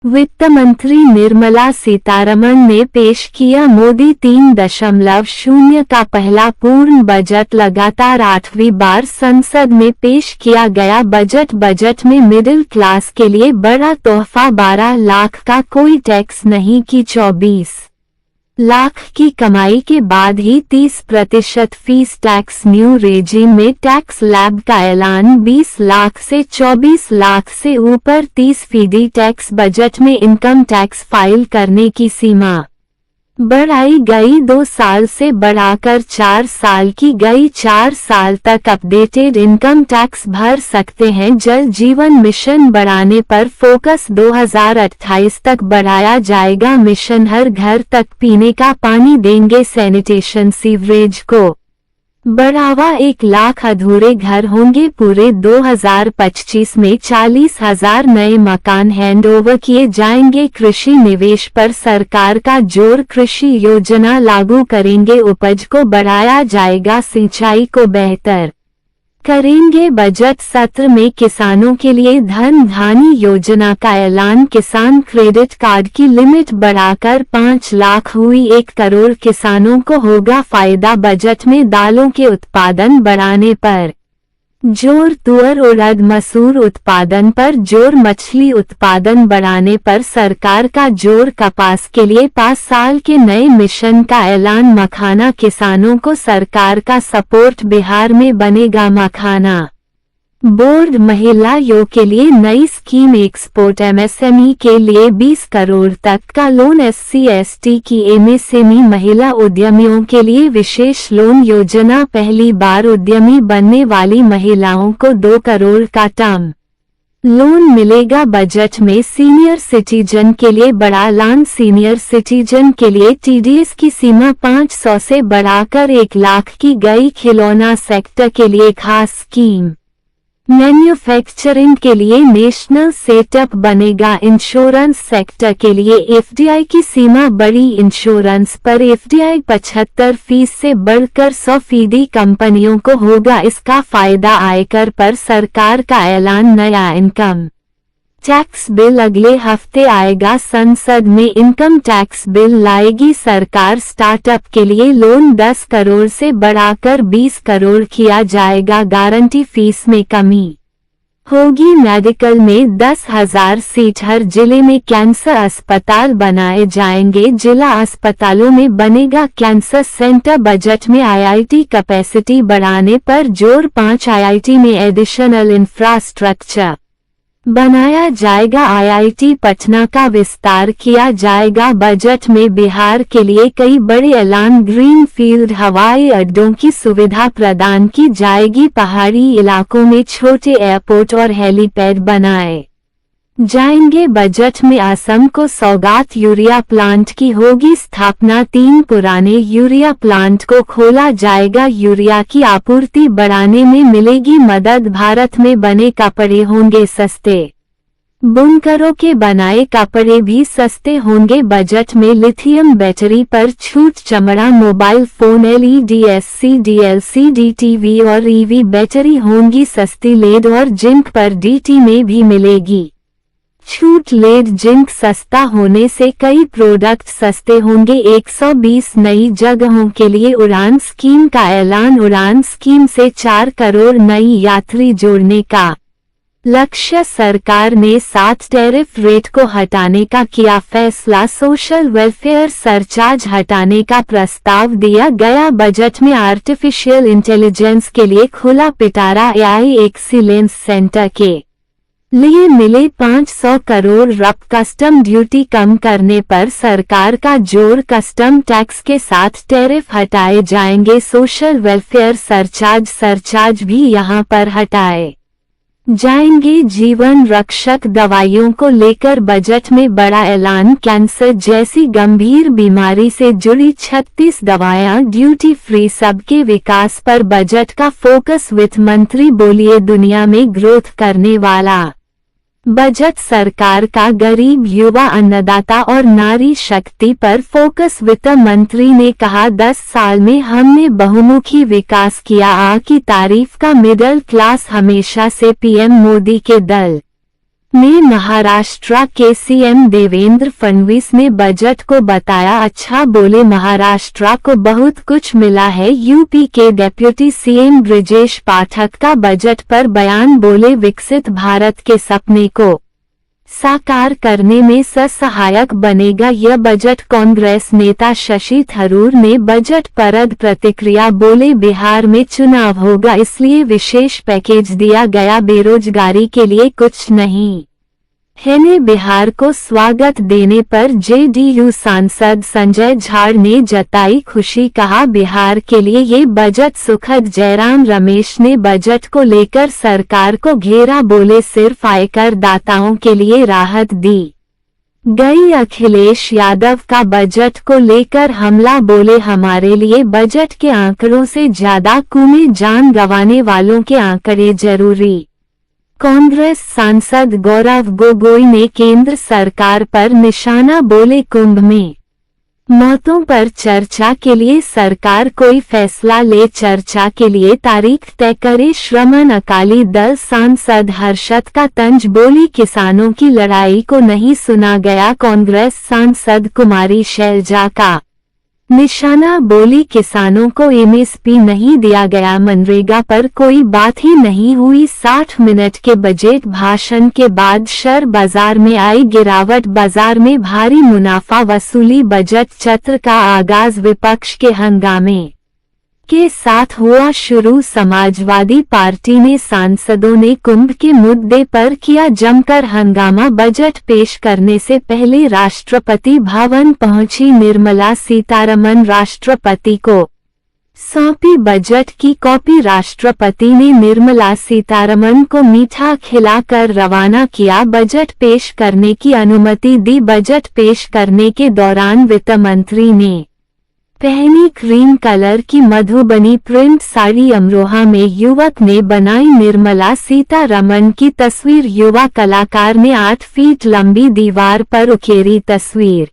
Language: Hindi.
वित्त मंत्री निर्मला सीतारमण ने पेश किया मोदी 3.0 का पहला पूर्ण बजट। लगातार 8वीं बार संसद में पेश किया गया बजट में मिडिल क्लास के लिए बड़ा तोहफा। 12 लाख का कोई टैक्स नहीं की 24 लाख की कमाई के बाद ही 30% फीस टैक्स। न्यू रेजिम में टैक्स लैब का ऐलान। 20 लाख से 24 लाख से ऊपर 30% टैक्स। बजट में इनकम टैक्स फाइल करने की सीमा बढ़ाई गई, 2 साल से बढ़ाकर 4 साल की गई। 4 साल तक अपडेटेड इनकम टैक्स भर सकते हैं। जल जीवन मिशन बढ़ाने पर फोकस, 2028 तक बढ़ाया जाएगा मिशन। हर घर तक पीने का पानी देंगे, सैनिटेशन सीवरेज को बढ़ावा। 1 लाख अधूरे घर होंगे पूरे। 2025 में 40,000 नए मकान हैंडओवर किए जाएंगे। कृषि निवेश पर सरकार का जोर, कृषि योजना लागू करेंगे, उपज को बढ़ाया जाएगा, सिंचाई को बेहतर करेंगे। बजट सत्र में किसानों के लिए धन धानी योजना का ऐलान। किसान क्रेडिट कार्ड की लिमिट बढ़ाकर 5 लाख हुई। 1 करोड़ किसानों को होगा फायदा। बजट में दालों के उत्पादन बढ़ाने पर जोर, तुअर उड़द मसूर उत्पादन पर जोर, मछली उत्पादन बढ़ाने पर सरकार का जोर। कपास के लिए 5 साल के नए मिशन का ऐलान। मखाना किसानों को सरकार का सपोर्ट, बिहार में बनेगा मखाना बोर्ड। महिला योग के लिए नई स्कीम। एक्सपोर्ट एमएसएमई के लिए 20 करोड़ तक का लोन। SC/ST की एमएसएमई महिला उद्यमियों के लिए विशेष लोन योजना। पहली बार उद्यमी बनने वाली महिलाओं को 2 करोड़ का टर्म लोन मिलेगा। बजट में सीनियर सिटीजन के लिए बड़ा ऐलान। सीनियर सिटीजन के लिए TDS की सीमा 500 से बढ़ाकर 1 लाख की गई। खिलौना सेक्टर के लिए खास स्कीम। मैन्युफैक्चरिंग के लिए नेशनल सेटअप बनेगा। इंश्योरेंस सेक्टर के लिए FDI की सीमा बढ़ी। इंश्योरेंस पर FDI 75% से बढ़कर 100% कंपनियों को होगा इसका फायदा। आयकर पर सरकार का ऐलान। नया इनकम टैक्स बिल अगले हफ्ते आएगा। संसद में इनकम टैक्स बिल लाएगी सरकार। स्टार्टअप के लिए लोन 10 करोड़ से बढ़ाकर 20 करोड़ किया जाएगा। गारंटी फीस में कमी होगी। मेडिकल में 10,000 सीट। हर जिले में कैंसर अस्पताल बनाए जाएंगे। जिला अस्पतालों में बनेगा कैंसर सेंटर। बजट में IIT कैपेसिटी बढ़ाने पर जोर। 5 IIT में एडिशनल इंफ्रास्ट्रक्चर बनाया जाएगा। IIT पटना का विस्तार किया जाएगा। बजट में बिहार के लिए कई बड़े ऐलान। ग्रीन फील्ड हवाई अड्डों की सुविधा प्रदान की जाएगी। पहाड़ी इलाकों में छोटे एयरपोर्ट और हेलीपैड बनाए जाएंगे। बजट में असम को सौगात। यूरिया प्लांट की होगी स्थापना। 3 पुराने यूरिया प्लांट को खोला जाएगा। यूरिया की आपूर्ति बढ़ाने में मिलेगी मदद। भारत में बने कपड़े होंगे सस्ते। बुनकरों के बनाए कपड़े भी सस्ते होंगे। बजट में लिथियम बैटरी पर छूट। चमड़ा, mobile phone, LED, SCD, LCD TV और EV बैटरी होंगी सस्ती। लेड और जिंक पर DT में भी मिलेगी छूट। लेड जिंक सस्ता होने से कई प्रोडक्ट सस्ते होंगे। 120 नई जगहों के लिए उड़ान स्कीम का ऐलान। उड़ान स्कीम से 4 करोड़ नई यात्री जोड़ने का लक्ष्य। सरकार ने 7 टैरिफ रेट को हटाने का किया फैसला। सोशल वेलफेयर सरचार्ज हटाने का प्रस्ताव दिया गया। बजट में आर्टिफिशियल इंटेलिजेंस के लिए खुला। पिटारा AI एक्सीलेंस सेंटर के लिए मिले 500 करोड़। रप कस्टम ड्यूटी कम करने पर सरकार का जोर। कस्टम टैक्स के साथ टैरिफ हटाए जाएंगे। सोशल वेलफेयर सरचार्ज भी यहां पर हटाए जाएंगे। जीवन रक्षक दवाइयों को लेकर बजट में बड़ा ऐलान। कैंसर जैसी गंभीर बीमारी से जुड़ी 36 दवाएं ड्यूटी फ्री। सबके विकास पर बजट का फोकस। वित्त मंत्री बोलिए दुनिया में ग्रोथ करने वाला बजट सरकार का गरीब, युवा, अन्नदाता और नारी शक्ति पर फोकस। वित्त मंत्री ने कहा 10 साल में हमने बहुमुखी विकास किया। की तारीफ का मिडिल क्लास हमेशा से PM मोदी के दल ने महाराष्ट्र के सीएम देवेंद्र फडणवीस ने बजट को बताया अच्छा, बोले महाराष्ट्र को बहुत कुछ मिला है। यूपी के डिप्टी सीएम ब्रिजेश पाठक का बजट पर बयान, बोले विकसित भारत के सपने को साकार करने में सहायक बनेगा यह बजट। कांग्रेस नेता शशि थरूर ने बजट पर प्रतिक्रिया, बोले बिहार में चुनाव होगा इसलिए विशेष पैकेज दिया गया, बेरोजगारी के लिए कुछ नहीं है। ने बिहार को स्वागत देने पर जेडीयू सांसद संजय झाड़ ने जताई खुशी, कहा बिहार के लिए ये बजट सुखद। जयराम रमेश ने बजट को लेकर सरकार को घेरा, बोले सिर्फ आयकर दाताओं के लिए राहत दी गई। अखिलेश यादव का बजट को लेकर हमला, बोले हमारे लिए बजट के आंकड़ों से ज्यादा खून जान गंवाने वालों के आंकड़े जरूरी। कांग्रेस सांसद गौरव गोगोई ने केंद्र सरकार पर निशाना, बोले कुंभ में मौतों पर चर्चा के लिए सरकार कोई फैसला ले, चर्चा के लिए तारीख तय करे। श्रमण अकाली दल सांसद हर्षद का तंज, बोली किसानों की लड़ाई को नहीं सुना गया। कांग्रेस सांसद कुमारी शैलजा का निशाना, बोली किसानों को एमएसपी नहीं दिया गया, मनरेगा पर कोई बात ही नहीं हुई। 60 मिनट के बजट भाषण के बाद शेयर बाजार में आई गिरावट, बाजार में भारी मुनाफा वसूली। बजट सत्र का आगाज विपक्ष के हंगामे के साथ हुआ शुरू। समाजवादी पार्टी ने सांसदों ने कुंभ के मुद्दे पर किया जमकर हंगामा। बजट पेश करने से पहले राष्ट्रपति भवन पहुंची निर्मला सीतारमण, राष्ट्रपति को सौंपी बजट की कॉपी। राष्ट्रपति ने निर्मला सीतारमण को मीठा खिलाकर रवाना किया, बजट पेश करने की अनुमति दी। बजट पेश करने के दौरान वित्त मंत्री ने पहनी क्रीम कलर की मधुबनी प्रिंट साड़ी, अमरोहा में युवक ने बनाई निर्मला सीतारमण की तस्वीर, युवा कलाकार ने 8 फीट लंबी दीवार पर उकेरी तस्वीर।